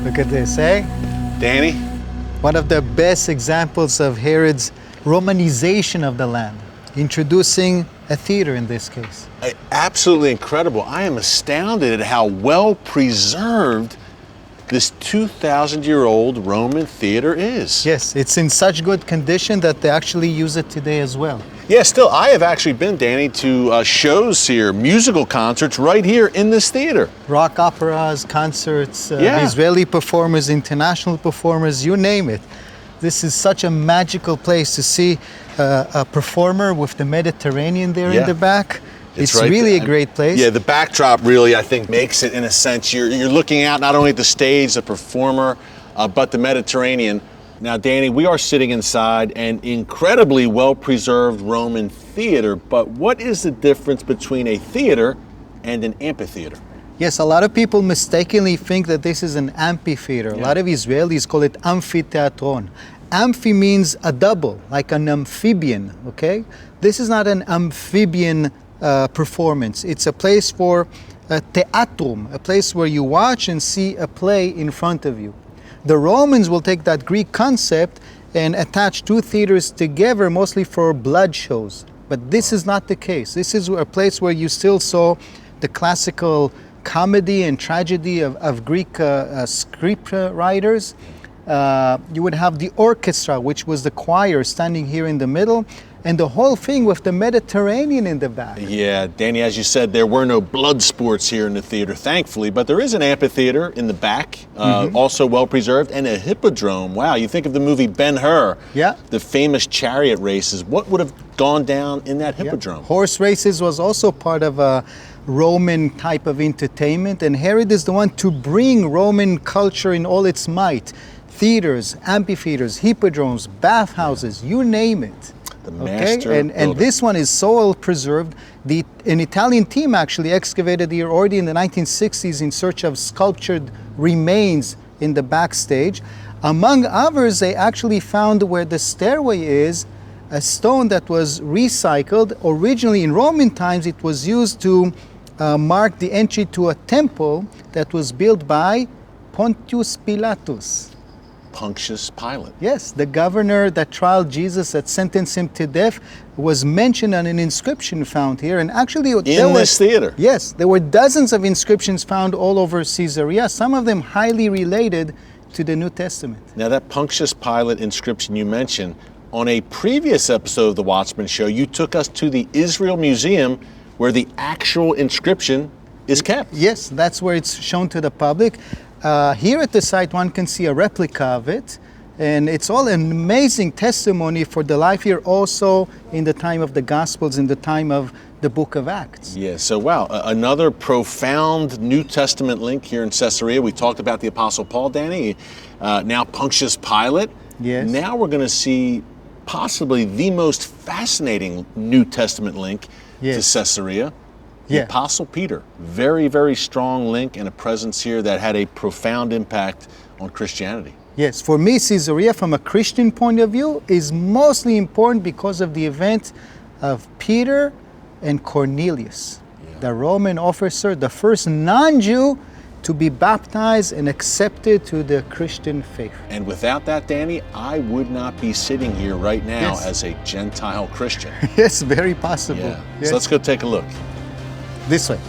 Look at this, eh? Danny? One of the best examples of Herod's Romanization of the land, introducing a theater in this case. Absolutely incredible. I am astounded at how well preserved this 2,000-year-old Roman theater is. Yes, it's in such good condition that they actually use it today as well. Yeah, still, I have actually been, Danny, to shows here, musical concerts right here in this theater. Rock operas, concerts, Israeli performers, international performers, you name it. This is such a magical place to see a performer with the Mediterranean there in the back. It's right really a great place. Yeah, the backdrop really, I think, makes it, in a sense, you're looking out not only at the stage, the performer, but the Mediterranean. Now, Danny, we are sitting inside an incredibly well-preserved Roman theater, but what is the difference between a theater and an amphitheater? Yes, a lot of people mistakenly think that this is an amphitheater. A lot of Israelis call it amphitheatron. Amphi means a double, like an amphibian, okay? This is not an amphibian performance. It's a place for a theatrum, a place where you watch and see a play in front of you. The Romans will take that Greek concept and attach two theaters together, mostly for blood shows. But this is not the case. This is a place where you still saw the classical comedy and tragedy of Greek script writers. You would have the orchestra, which was the choir standing here in the middle, and the whole thing with the Mediterranean in the back. Yeah, Danny, as you said, there were no blood sports here in the theater, thankfully, but there is an amphitheater in the back, also well preserved, and a hippodrome. Wow, you think of the movie Ben-Hur, the famous chariot races. What would have gone down in that hippodrome? Horse races was also part of a Roman type of entertainment, and Herod is the one to bring Roman culture in all its might. Theaters, amphitheaters, hippodromes, bathhouses, you name it. The master and this one is so well preserved. An Italian team actually excavated here already in the 1960s in search of sculptured remains in the backstage. Among others, they actually found where the stairway is a stone that was recycled. Originally in Roman times, it was used to mark the entry to a temple that was built by Pontius Pilatus. Pontius Pilate. Yes, the governor that tried Jesus, that sentenced him to death, was mentioned on an inscription found here. And actually, in this theater. Yes, there were dozens of inscriptions found all over Caesarea, some of them highly related to the New Testament. Now, that Pontius Pilate inscription you mentioned, on a previous episode of The Watchman Show, you took us to the Israel Museum where the actual inscription is kept. Yes, that's where it's shown to the public. Here at the site, one can see a replica of it, and it's all an amazing testimony for the life here also in the time of the Gospels, in the time of the book of Acts. Yeah, so wow, another profound New Testament link here in Caesarea. We talked about the Apostle Paul, Danny, now Pontius Pilate. Yes. Now we're going to see possibly the most fascinating New Testament link to Caesarea. The Apostle Peter, very, very strong link and a presence here that had a profound impact on Christianity. Yes, for me, Caesarea, from a Christian point of view, is mostly important because of the event of Peter and Cornelius, the Roman officer, the first non-Jew to be baptized and accepted to the Christian faith. And without that, Danny, I would not be sitting here right now as a Gentile Christian. Yes, very possible. Yeah. So let's go take a look. This way.